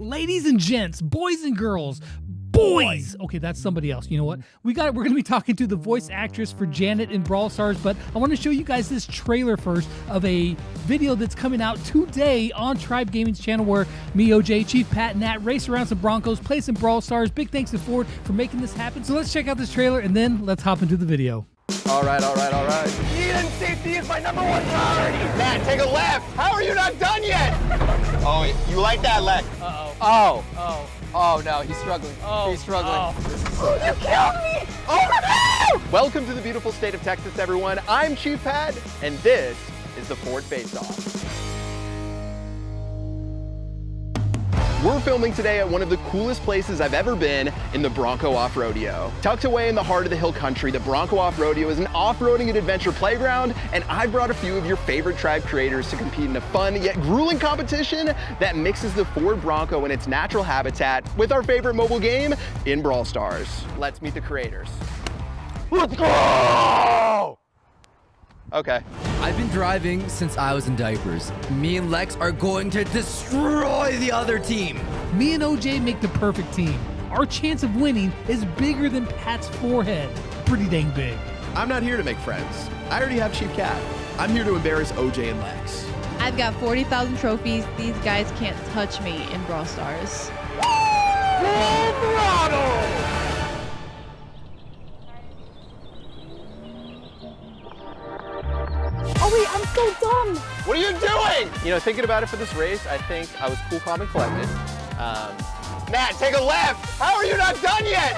Ladies and gents, boys and girls, boys. Okay, that's somebody else. You know what? We're going to be talking to the voice actress for Janet in Brawl Stars, but I want to show you guys this trailer first of a video that's coming out today on Tribe Gaming's channel where me, OJ, Chief Pat, and Nat race around some Broncos, play some Brawl Stars. Big thanks to Ford for making this happen. So let's check out this trailer and then let's hop into the video. All right. Speed and safety is my #1 priority. Matt, take a left. How are you not done yet? Oh, you like that left? Oh, no, he's struggling. He's struggling. You killed me! Oh, no! Welcome to the beautiful state of Texas, everyone. I'm Chief Pat, and this is the Ford Face-Off. We're filming today at one of the coolest places I've ever been in the Bronco Off-Rodeo. Tucked away in the heart of the hill country, the Bronco Off-Rodeo is an off-roading and adventure playground, and I brought a few of your favorite tribe creators to compete in a fun yet grueling competition that mixes the Ford Bronco in its natural habitat with our favorite mobile game in Brawl Stars. Let's meet the creators. Let's go! Okay. I've been driving since I was in diapers. Me and Lex are going to destroy the other team. Me and OJ make the perfect team. Our chance of winning is bigger than Pat's forehead. Pretty dang big. I'm not here to make friends. I already have Chief Cat. I'm here to embarrass OJ and Lex. I've got 40,000 trophies. These guys can't touch me in Brawl Stars. Full throttle! Oh wait, I'm so dumb. What are you doing? You know, thinking about it for this race, I think I was cool, calm, and collected. Matt, take a left. How are you not done yet?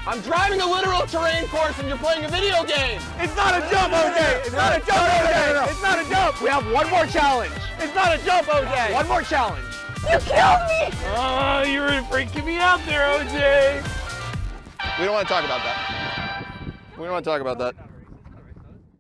I'm driving a literal terrain course and you're playing a video game. It's not a jump, OJ! It's not a jump, OJ! It's not a jump! We have one more challenge. It's not a jump, OJ! One more challenge. You killed me! Oh, you were freaking me out there, OJ! We don't want to talk about that. We don't want to talk about that.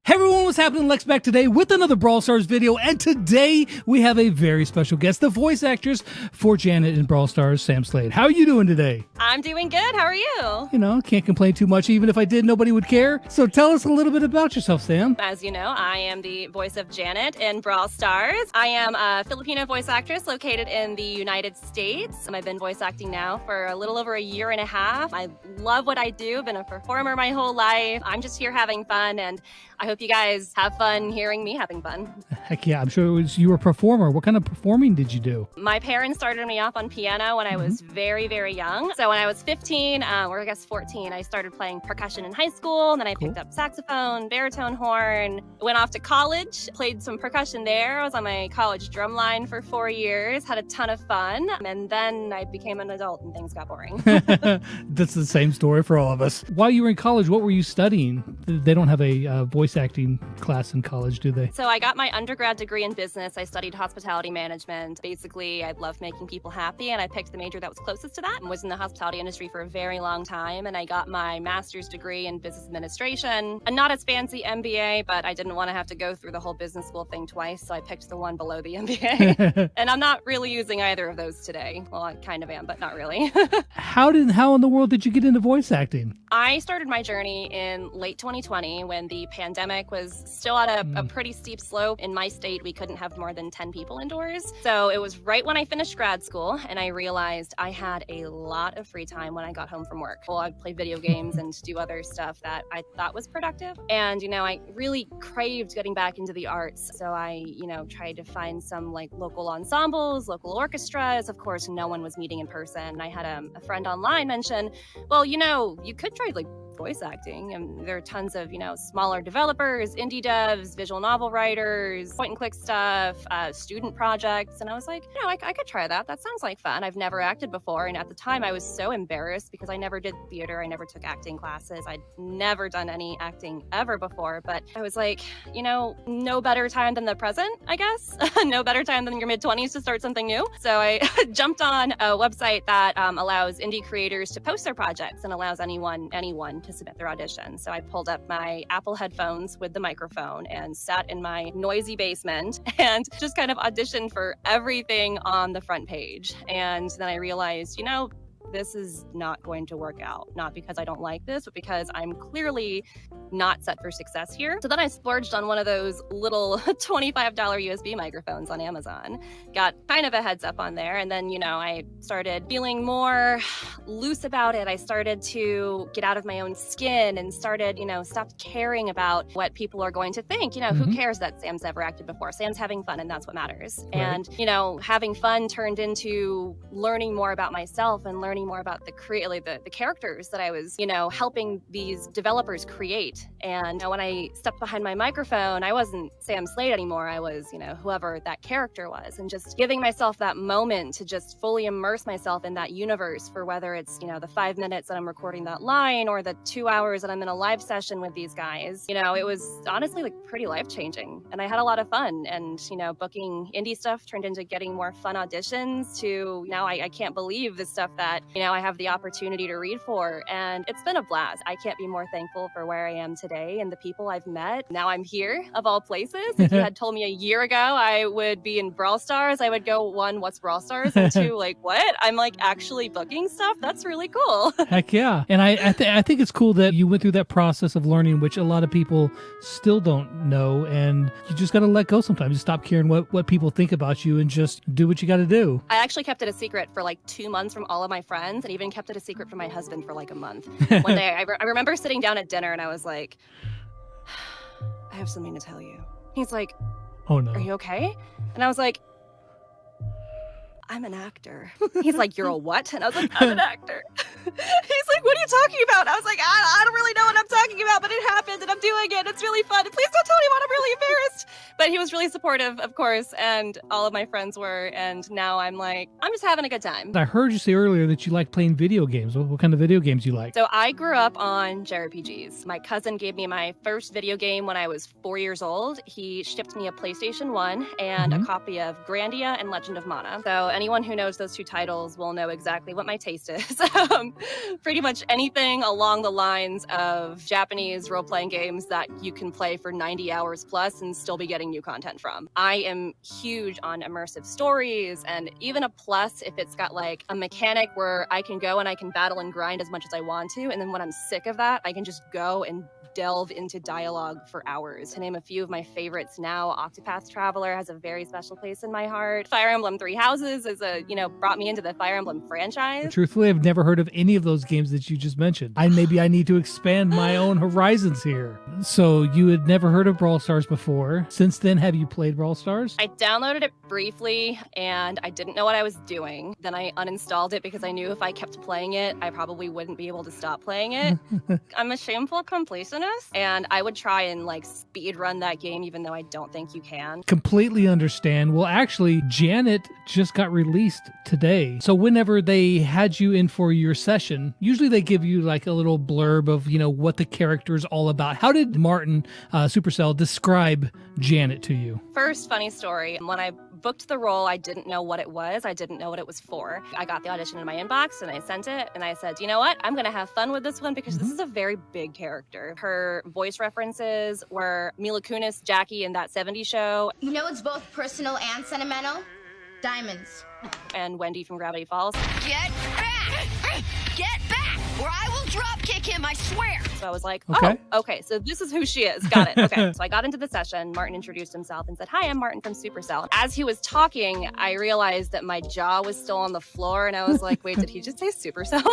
Hey everyone, what's happening? Lex back today with another Brawl Stars video, and today we have a very special guest, the voice actress for Janet in Brawl Stars, Sam Slade. How are you doing today? I'm doing good. How are you? You know, can't complain too much. Even if I did, nobody would care. So tell us a little bit about yourself, Sam. As you know, I am the voice of Janet in Brawl Stars. I am a Filipino voice actress located in the United States. I've been voice acting now for a little over a year and a half. I love what I do. Been a performer my whole life. I'm just here having fun, and I hope you guys have fun hearing me having fun. Heck yeah, I'm sure it was you were a performer. What kind of performing did you do? My parents started me off on piano when I was very, very young. So when I was 15, or I guess 14, I started playing percussion in high school. And then I picked up saxophone, baritone horn, went off to college, played some percussion there. I was on my college drum line for 4 years, had a ton of fun. And then I became an adult and things got boring. That's the same story for all of us. While you were in college, what were you studying? They don't have a voice acting class in college, do they? So I got my undergrad degree in business. I studied hospitality management. Basically, I love making people happy, and I picked the major that was closest to that and was in the hospitality industry for a very long time. And I got my master's degree in business administration. And not as fancy MBA, but I didn't want to have to go through the whole business school thing twice, so I picked the one below the MBA. And I'm not really using either of those today. Well, I kind of am, but not really. How in the world did you get into voice acting? I started my journey in late 2020 when the pandemic was still at a pretty steep slope. In my state, we couldn't have more than 10 people indoors. So it was right when I finished grad school, and I realized I had a lot of free time when I got home from work. Well, I'd play video games and do other stuff that I thought was productive. And, you know, I really craved getting back into the arts. So I, tried to find some like local ensembles, local orchestras. Of course, no one was meeting in person. I had a friend online mention, well, you could try like voice acting, and there are tons of smaller developers, indie devs, visual novel writers, point and click stuff, student projects, and I was like, I could try that. That sounds like fun. I've never acted before, and at the time I was so embarrassed because I never did theater, I never took acting classes, I'd never done any acting ever before. But I was like, no better time than the present, I guess. No better time than your mid-20s to start something new. So I jumped on a website that allows indie creators to post their projects and allows anyone to submit their audition. So I pulled up my Apple headphones with the microphone and sat in my noisy basement and just kind of auditioned for everything on the front page. And then I realized, this is not going to work out. Not because I don't like this, but because I'm clearly not set for success here. So then I splurged on one of those little $25 USB microphones on Amazon, got kind of a heads up on there. And then, I started feeling more loose about it. I started to get out of my own skin and started, stopped caring about what people are going to think. Who cares that Sam's ever acted before? Sam's having fun, and that's what matters. Right. And, having fun turned into learning more about myself and learning more about the characters that I was, helping these developers create. And when I stepped behind my microphone, I wasn't Sam Slade anymore. I was, whoever that character was, and just giving myself that moment to just fully immerse myself in that universe for whether it's, the 5 minutes that I'm recording that line or the 2 hours that I'm in a live session with these guys. It was honestly pretty life-changing, and I had a lot of fun. And, booking indie stuff turned into getting more fun auditions to now I can't believe the stuff that, I have the opportunity to read for. And it's been a blast. I can't be more thankful for where I am today and the people I've met. Now I'm here, of all places. If you had told me a year ago I would be in Brawl Stars, I would go, 1, what's Brawl Stars? And 2, what? I'm actually booking stuff? That's really cool. Heck yeah. And I think it's cool that you went through that process of learning, which a lot of people still don't know. And you just got to let go sometimes. Stop caring what people think about you and just do what you got to do. I actually kept it a secret for 2 months from all of my friends, and even kept it a secret from my husband for a month. One day I remember sitting down at dinner and I was like, I have something to tell you. He's like, oh no. Are you okay? And I was like, I'm an actor. He's like, you're a what? And I was like, I'm an actor. He's like, what are you talking about? I was like, I don't really know what I'm talking about, but it happened and I'm doing it. It's really fun. Please don't tell anyone. I'm really embarrassed. But he was really supportive, of course, and all of my friends were. And now I'm just having a good time. I heard you say earlier that you like playing video games. What kind of video games you like? So I grew up on JRPGs. My cousin gave me my first video game when I was 4 years old. He shipped me a PlayStation 1 and a copy of Grandia and Legend of Mana. So anyone who knows those two titles will know exactly what my taste is. Pretty much anything along the lines of Japanese role-playing games that you can play for 90 hours plus and still be getting new content from. I am huge on immersive stories, and even a plus if it's got a mechanic where I can go and I can battle and grind as much as I want to, and then when I'm sick of that, I can just go and delve into dialogue for hours. To name a few of my favorites now, Octopath Traveler has a very special place in my heart. Fire Emblem Three Houses is brought me into the Fire Emblem franchise. Truthfully, I've never heard of any of those games that you just mentioned. Maybe I need to expand my own horizons here. So you had never heard of Brawl Stars before. Since then, have you played Brawl Stars? I downloaded it briefly and I didn't know what I was doing. Then I uninstalled it because I knew if I kept playing it, I probably wouldn't be able to stop playing it. I'm a shameful completionist, and I would try and speed run that game even though I don't think you can. Completely understand. Well, actually, Janet just got released today. So whenever they had you in for your session, usually they give you a little blurb of, what the character is all about. How did Martin Supercell describe Janet to you? First, funny story. When I booked the role, I didn't know what it was. I didn't know what it was for. I got the audition in my inbox and I sent it and I said, you know what? I'm going to have fun with this one because this is a very big character. Her voice references were Mila Kunis, Jackie in That 70s Show. It's both personal and sentimental. Diamonds. And Wendy from Gravity Falls. Get back! Get back! Or I will drop kick him, I swear! So I was like, okay. Oh, okay, so this is who she is. Got it. Okay. So I got into the session. Martin introduced himself and said, hi, I'm Martin from Supercell. As he was talking, I realized that my jaw was still on the floor and I was like, wait, did he just say Supercell?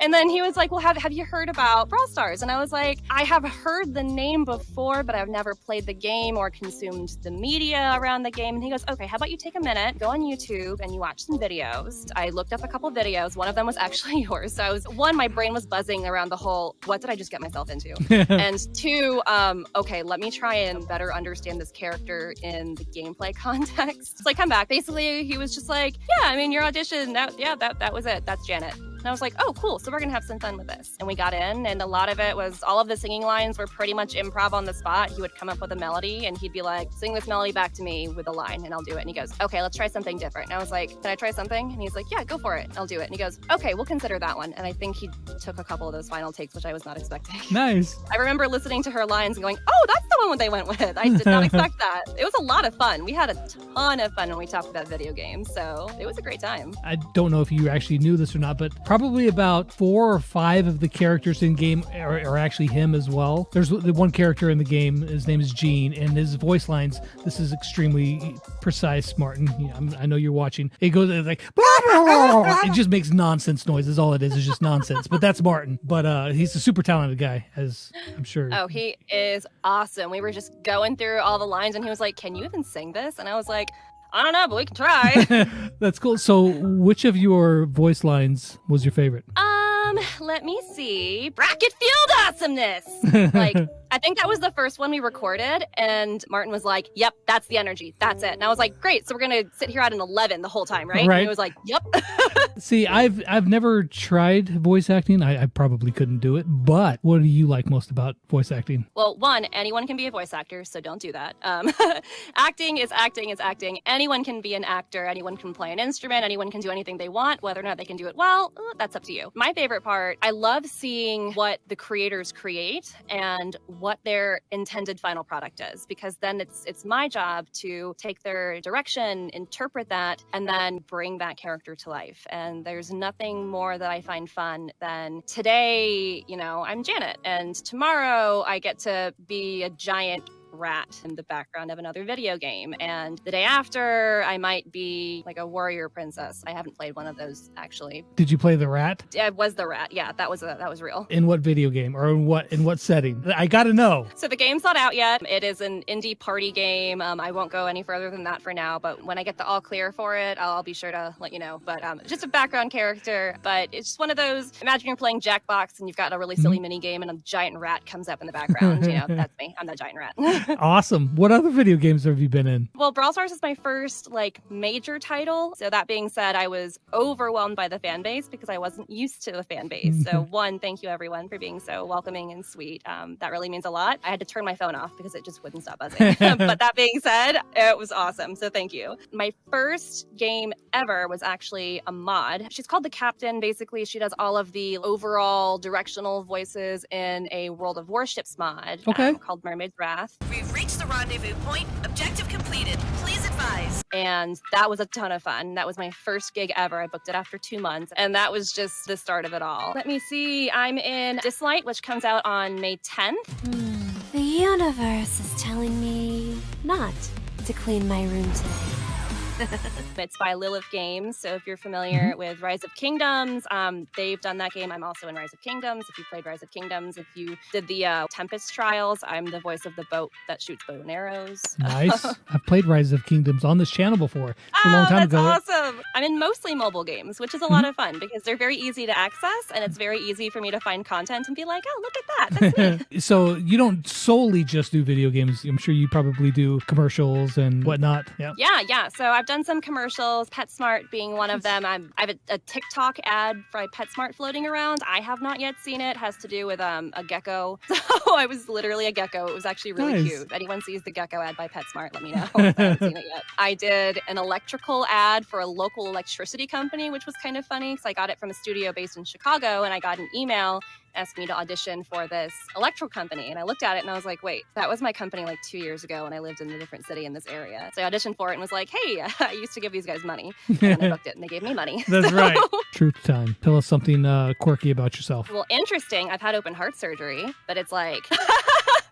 And then he was like, well, have you heard about Brawl Stars? And I was like, I have heard the name before, but I've never played the game or consumed the media around the game. And he goes, okay, how about you take a minute, go on YouTube and you watch some videos. I looked up a couple videos. One of them was actually yours. So my brain was buzzing around the whole, what did I just get myself into? And 2, okay, let me try and better understand this character in the gameplay context. So I come back. Basically, he was just like, yeah, your audition, that was it. That's Janet. And I was like, oh, cool. So we're going to have some fun with this. And we got in, and a lot of it was, all of the singing lines were pretty much improv on the spot. He would come up with a melody, and he'd be like, sing this melody back to me with a line, and I'll do it. And he goes, okay, let's try something different. And I was like, can I try something? And he's like, yeah, go for it. I'll do it. And he goes, okay, we'll consider that one. And I think he took a couple of those final takes, which I was not expecting. Nice. I remember listening to her lines and going, oh, that's the one they went with. I did not expect that. It was a lot of fun. We had a ton of fun when we talked about video games, so it was a great time. I don't know if you actually knew this or not, but Probably about 4 or 5 of the characters in game are actually him as well. There's the one character in the game, his name is Gene, and his voice lines, this is extremely precise, Martin. I know you're watching. It goes like, blah, blah, blah. It just makes nonsense noises. All it is just nonsense. But that's Martin. But he's a super talented guy, as I'm sure. Oh, he is awesome. We were just going through all the lines, and he was like, can you even sing this? And I was like, I don't know, but we can try. That's cool. So which of your voice lines was your favorite? Let me see. Bracket Field Awesomeness. Like, I think that was the first one we recorded, and Martin was like, yep, that's the energy. That's it. And I was like, great, so we're going to sit here at an 11 the whole time, right? Right. And he was like, yep. See, I've never tried voice acting. I probably couldn't do it, but what do you like most about voice acting? Well, one, anyone can be a voice actor, so don't do that. Acting is acting is acting. Anyone can be an actor. Anyone can play an instrument. Anyone can do anything they want. Whether or not they can do it well, that's up to you. My favorite part, I love seeing what the creators create and what their intended final product is, because then it's my job to take their direction, interpret that, and then bring that character to life. And there's nothing more that I find fun than today, I'm Janet, and tomorrow I get to be a giant rat in the background of another video game, and the day after I might be like a warrior princess. I haven't played one of those actually. Did you play the rat? Yeah, it was the rat. Yeah, that was real. In what video game, or in what setting? I gotta know. So the game's not out yet. It is an indie party game. I won't go any further than that for now, but when I get the all clear for it, I'll be sure to let you know. But just a background character, but it's just one of those, imagine you're playing Jackbox and you've got a really silly mini game and a giant rat comes up in the background. That's me. I'm that giant rat. Awesome. What other video games have you been in? Well, Brawl Stars is my first major title. So that being said, I was overwhelmed by the fan base because I wasn't used to the fan base. So one, thank you everyone for being so welcoming and sweet. That really means a lot. I had to turn my phone off because it just wouldn't stop buzzing. But that being said, it was awesome. So thank you. My first game ever was actually a mod. She's called the Captain. Basically, she does all of the overall directional voices in a World of Warships mod called Mermaid's Wrath. We've reached the rendezvous point. Objective completed. Please advise. And that was a ton of fun. That was my first gig ever. I booked it after 2 months, and that was just the start of it all. Let me see. I'm in Dislight, which comes out on May 10th. The universe is telling me not to clean my room today. It's by Lilith Games, so if you're familiar with Rise of Kingdoms, they've done that game. I'm also in Rise of Kingdoms. If you played Rise of Kingdoms, if you did the Tempest Trials, I'm the voice of the boat that shoots bow and arrows. Nice. I've played Rise of Kingdoms on this channel before. It's a long time ago. That's awesome. I'm in mostly mobile games, which is a lot of fun because they're very easy to access, and it's very easy for me to find content and be like, oh, look at that. That's neat. So you don't solely just do video games. I'm sure you probably do commercials and whatnot. Yeah. So I've done some commercials, PetSmart being one of them. I have a TikTok ad for PetSmart floating around. I have not yet seen it. It has to do with a gecko. So I was literally a gecko. It was actually really cute. If anyone sees the gecko ad by PetSmart, let me know. I haven't seen it yet. I did an electrical ad for a local electricity company, which was kind of funny because I got it from a studio based in Chicago, and I got an email asking me to audition for this electrical company. And I looked at it and I was like, wait, that was my company 2 years ago when I lived in a different city in this area. So I auditioned for it and was like, hey, I used to give these guys money. And I booked it and they gave me money. That's right. Truth time. Tell us something quirky about yourself. Well, interesting. I've had open heart surgery, but it's like...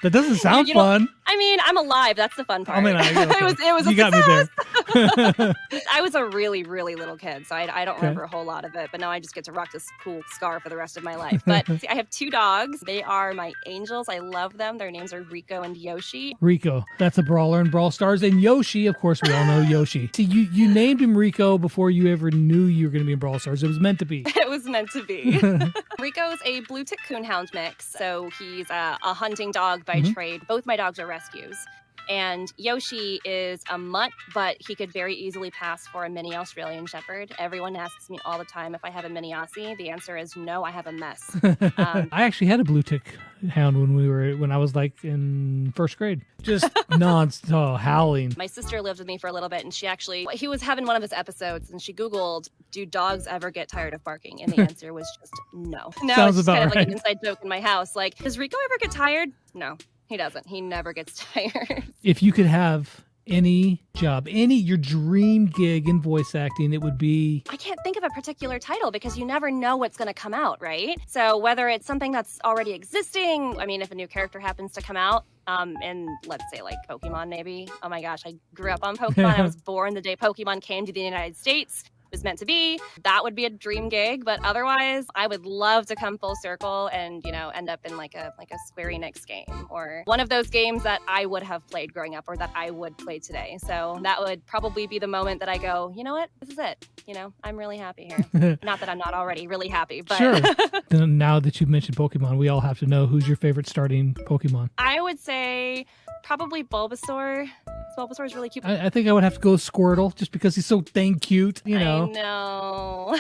That doesn't sound fun. I mean, I'm alive. That's the fun part. I mean, it was you got me there. I was a really, really little kid, so I don't remember a whole lot of it. But now I just get to rock this cool scar for the rest of my life. But see, I have 2 dogs. They are my angels. I love them. Their names are Rico and Yoshi. Rico, that's a brawler in Brawl Stars. And Yoshi, of course, we all know Yoshi. See, you named him Rico before you ever knew you were going to be in Brawl Stars. It was meant to be. It was meant to be. Rico's a blue tick coonhound mix, so he's a hunting dog by trade. Both my dogs are rescues. And Yoshi is a mutt, but he could very easily pass for a mini Australian Shepherd. Everyone asks me all the time if I have a mini Aussie. The answer is no, I have a mess. I actually had a blue tick hound when I was in first grade. Just non-stop howling. My sister lived with me for a little bit, and he was having one of his episodes, and she Googled, do dogs ever get tired of barking? And the answer was just no. Now it's just kind of like an inside joke in my house. Like, does Rico ever get tired? No. He doesn't. He never gets tired. If you could have any job, your dream gig in voice acting, it would be? I can't think of a particular title because you never know what's going to come out, right? So whether it's something that's already existing, I mean, if a new character happens to come out, and let's say like Pokemon maybe. Oh my gosh, I grew up on Pokemon. I was born the day Pokemon came to the United States. Was meant to be. That would be a dream gig, but otherwise I would love to come full circle and, you know, end up in like a Square Enix game or one of those games that I would have played growing up or that I would play today. So that would probably be the moment that I go, you know what, this is it. You know, I'm really happy here. Not that I'm not already really happy, but Sure. Then now that you've mentioned Pokemon, we all have to know, who's your favorite starting Pokemon? I would say probably Bulbasaur. Bulbasaur is really cute. I think I would have to go with Squirtle just because he's so dang cute, you know. I know.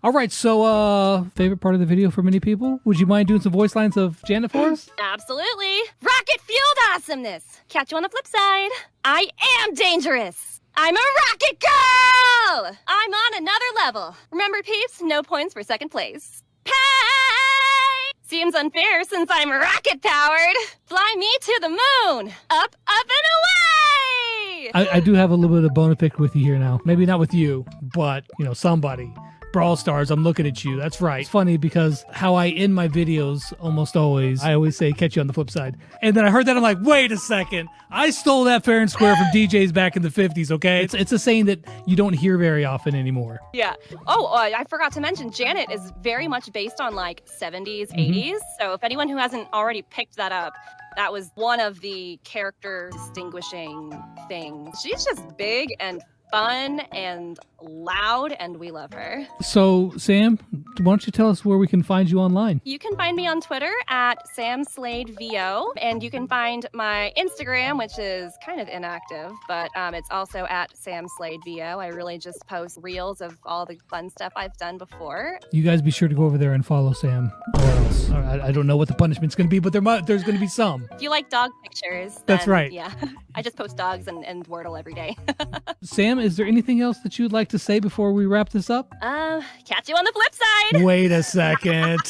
All right, so favorite part of the video for many people? Would you mind doing some voice lines of Janet for us? Absolutely. Rocket fueled awesomeness. Catch you on the flip side. I am dangerous. I'm a rocket girl. I'm on another level. Remember, peeps, no points for second place. Hey! Seems unfair since I'm rocket powered. Fly me to the moon. Up, up, and away! I do have a little bit of bone to pick with you here now. Maybe not with you, but, you know, somebody. Brawl Stars, I'm looking at you. That's right. It's funny because how I end my videos almost always, I always say, catch you on the flip side. And then I heard that, I'm like, wait a second. I stole that fair and square from DJs back in the 50s, okay? It's a saying that you don't hear very often anymore. Yeah. Oh, I forgot to mention, Janet is very much based on like 70s, 80s. So if anyone who hasn't already picked that up, that was one of the character distinguishing things. She's just big and fun and loud, and we love her. So, Sam, why don't you tell us where we can find you online? You can find me on Twitter at Sam Slade VO, and you can find my Instagram, which is kind of inactive, but it's also at Sam Slade VO. I really just post reels of all the fun stuff I've done before. You guys be sure to go over there and follow Sam, or else. I don't know what the punishment's going to be, but there's going to be some. If you like dog pictures, That's then, right. Yeah, I just post dogs and Wordle every day. Sam, is there anything else that you'd like to say before we wrap this up? Catch you on the flip side. Wait a second.